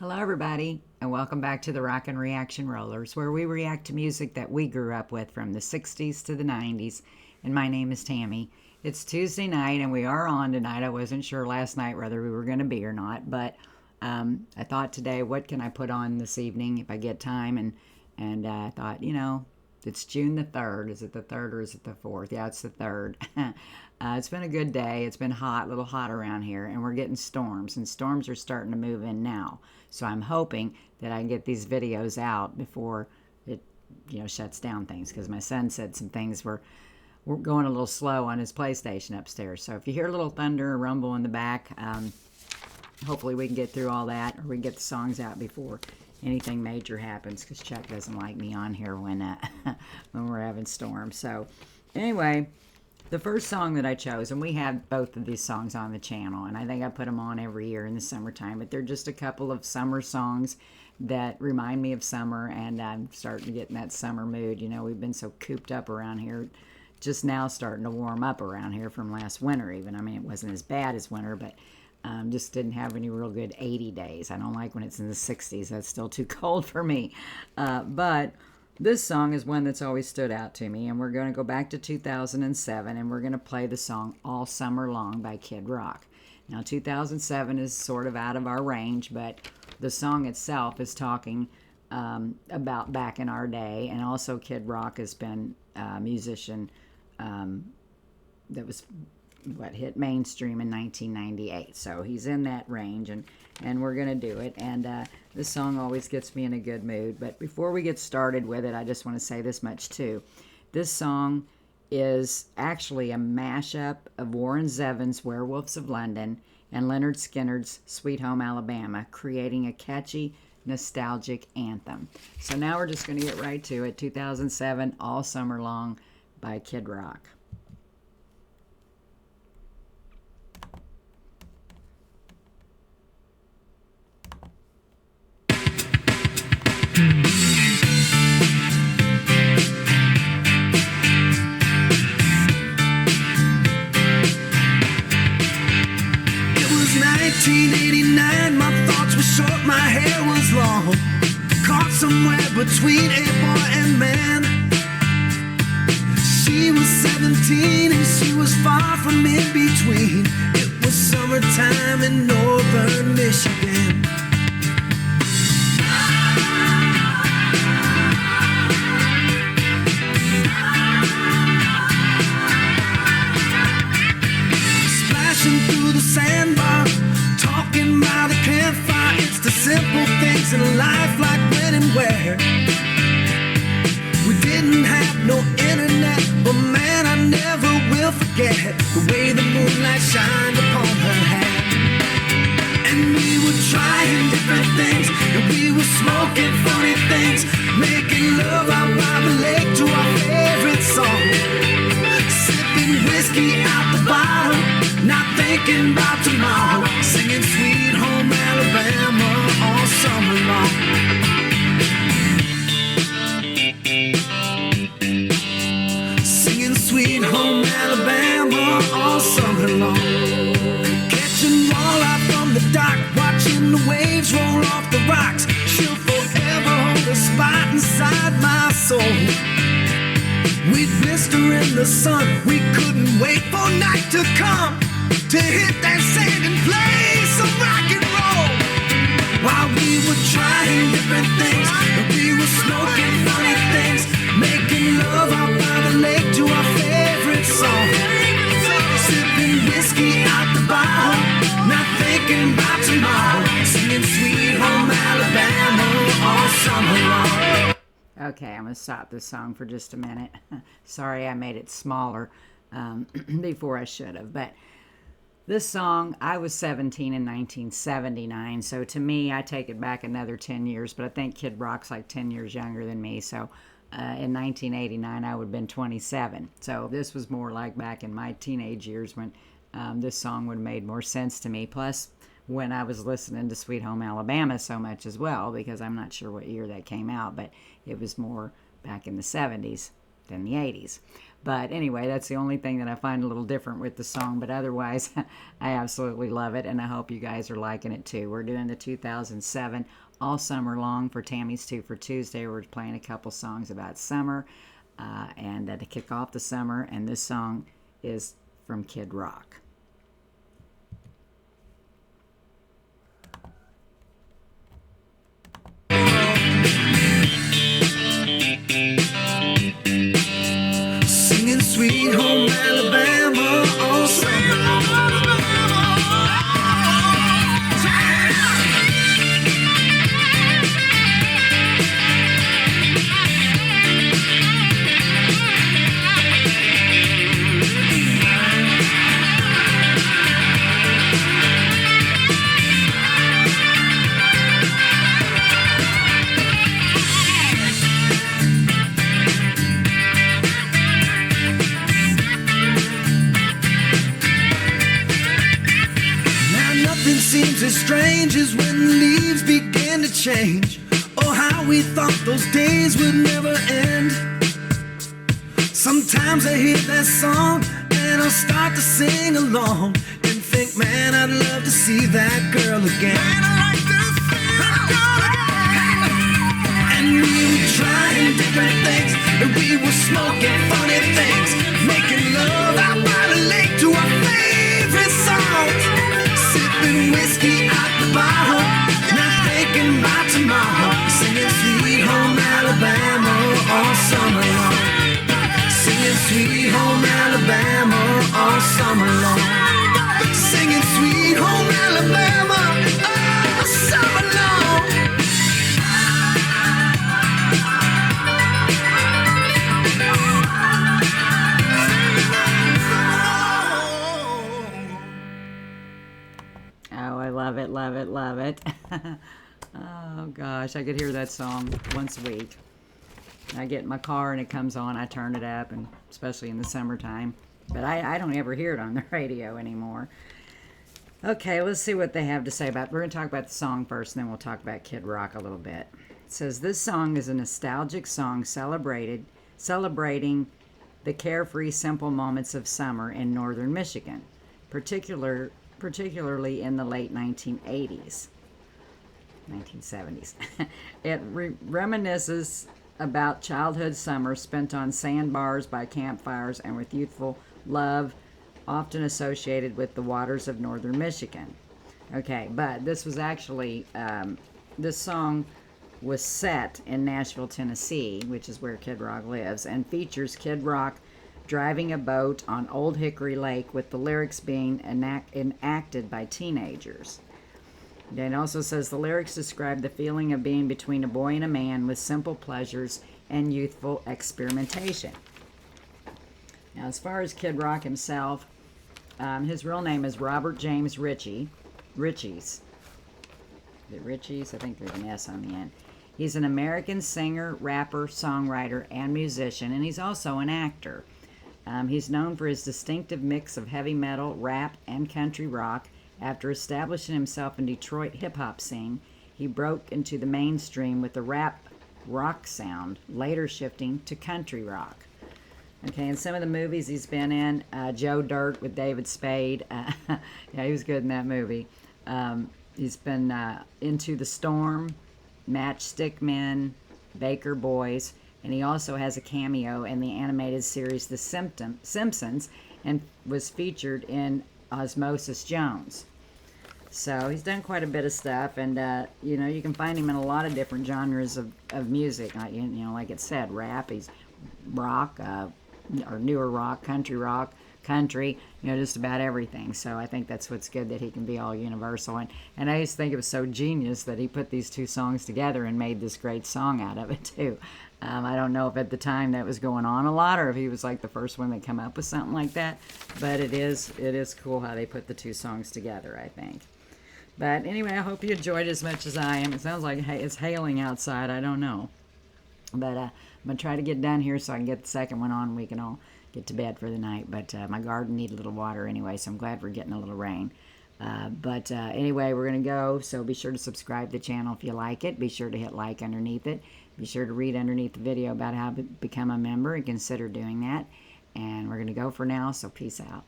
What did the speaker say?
Hello, everybody, and welcome back to the Rockin' Reaction Rollers, where we react to music that we grew up with from the 60s to the 90s. And my name is Tammy. It's Tuesday night, and we are on tonight. I wasn't sure last night whether we were going to be or not, but I thought today, what can I put on this evening if I get time? And I thought, it's June the 3rd. Is it the 3rd or is it the 4th? Yeah, it's the 3rd. It's been a good day. It's been hot, a little hot around here, and we're getting storms, and storms are starting to move in now. So I'm hoping that I can get these videos out before it, shuts down things, because my son said some things were going a little slow on his PlayStation upstairs. So if you hear a little thunder or rumble in the back, hopefully we can get through all that, or we can get the songs out before anything major happens, because Chuck doesn't like me on here when when we're having storms. So anyway, the first song that I chose, and we have both of these songs on the channel, and I think I put them on every year in the summertime, but they're just a couple of summer songs that remind me of summer, and I'm starting to get in that summer mood. We've been so cooped up around here, just now starting to warm up around here from last winter even. I mean, it wasn't as bad as winter, but just didn't have any real good 80 days. I don't like when it's in the 60s. That's still too cold for me. But this song is one that's always stood out to me, and we're going to go back to 2007, and we're going to play the song All Summer Long by Kid Rock. Now, 2007 is sort of out of our range, but the song itself is talking about back in our day, and also Kid Rock has been a musician that was hit mainstream in 1998. So he's in that range, and we're gonna do it. And this song always gets me in a good mood. But before we get started with it, I just want to say this much too. This song is actually a mashup of Warren Zevon's Werewolves of London and Leonard Skinner's Sweet Home Alabama, creating a catchy, nostalgic anthem. So now we're just going to get right to it. 2007, All Summer Long by Kid Rock. It was 1989, my thoughts were short, my hair was long, caught somewhere between a boy and man. She was 17 and she was far from in between. It was summertime in northern Michigan. Splashing through the sandbar, talking by the campfire. It's the simple things in life, like when and where. We didn't have no internet, but man, I never will forget the way the moonlight shined upon her hair. And we were trying different things, and we were smoking funny things, making love out by the lake to our favorite song, sipping whiskey out the bottle, not thinking about tomorrow, singing Sweet Home Alabama all summer long. Singing Sweet Home Alabama all summer long. Catching walleye from the dock, watching the waves roll off the rocks. She'll forever hold a spot inside my soul. We'd blister in the sun, we couldn't wait for night to come, to hit that sand and play some rock and roll. While we were trying different things, and we were smoking funny things, making love out by the lake to our favorite song, sipping whiskey out the bottle, not thinking about tomorrow, singing Sweet Home Alabama all summer long. Okay, I'm going to stop this song for just a minute. Sorry I made it smaller before I should have. But this song, I was 17 in 1979. So to me, I take it back another 10 years. But I think Kid Rock's like 10 years younger than me. So in 1989, I would have been 27. So this was more like back in my teenage years when this song would have made more sense to me. Plus, when I was listening to Sweet Home Alabama so much as well, because I'm not sure what year that came out, but it was more back in the 70s than the 80s. But anyway, that's the only thing that I find a little different with the song. But otherwise, I absolutely love it, and I hope you guys are liking it too. We're doing the 2007 all summer long for Tammy's 2 for Tuesday. We're playing a couple songs about summer and to kick off the summer. And this song is from Kid Rock. Singing Sweet Home Alabama all summer long. Nothing seems as strange as when the leaves begin to change. Oh, how we thought those days would never end. Sometimes I hear that song and I'll start to sing along and think, man, I'd love to see that girl again. Man, I'd like to see that girl again. And we were trying different things, and we were smoking funny things, making love out by the lake to our favorite songs. Sipping whiskey out the bottle, not thinking about tomorrow. Singing Sweet Home Alabama all summer long. Singing Sweet Home Alabama all summer long. Singing Sweet Home Alabama all summer long. Oh, I love it, love it, love it. Oh, gosh, I could hear that song once a week. I get in my car and it comes on, I turn it up, and especially in the summertime. But I don't ever hear it on the radio anymore. Okay, let's see what they have to say about it. We're going to talk about the song first, and then we'll talk about Kid Rock a little bit. It says, this song is a nostalgic song celebrating the carefree, simple moments of summer in northern Michigan, particularly in the late 1970s. It reminisces about childhood summer spent on sandbars by campfires and with youthful love, often associated with the waters of northern Michigan. Okay, but this was actually, this song was set in Nashville, Tennessee, which is where Kid Rock lives, and features Kid Rock driving a boat on Old Hickory Lake, with the lyrics being enacted by teenagers. It also says the lyrics describe the feeling of being between a boy and a man with simple pleasures and youthful experimentation. Now, as far as Kid Rock himself, his real name is Robert James Ritchie. Ritchie's. Is it Ritchie's? I think there's an S on the end. He's an American singer, rapper, songwriter, and musician, and he's also an actor. He's known for his distinctive mix of heavy metal, rap, and country rock. After establishing himself in Detroit hip-hop scene, he broke into the mainstream with the rap rock sound, later shifting to country rock. Okay, and some of the movies he's been in, Joe Dirt with David Spade. Yeah, he was good in that movie. He's been Into the Storm, Matchstick Men, Baker Boys, and he also has a cameo in the animated series The Simpsons, and was featured in Osmosis Jones. So he's done quite a bit of stuff, and you know, you can find him in a lot of different genres of music. You know, like it said, rap, he's rock, or newer rock, country, you know, just about everything. So I think that's what's good, that he can be all universal. And I just think it was so genius that he put these two songs together and made this great song out of it too. I don't know if at the time that was going on a lot, or if he was like the first one that come up with something like that, but it is cool how they put the two songs together, I think. But anyway, I hope you enjoyed it as much as I am. It sounds like it's hailing outside. I don't know. But I'm going to try to get done here so I can get the second one on and we can all get to bed for the night. But my garden needs a little water anyway, so I'm glad we're getting a little rain. But anyway, we're going to go. So be sure to subscribe to the channel if you like it. Be sure to hit like underneath it. Be sure to read underneath the video about how to become a member and consider doing that. And we're going to go for now, so peace out.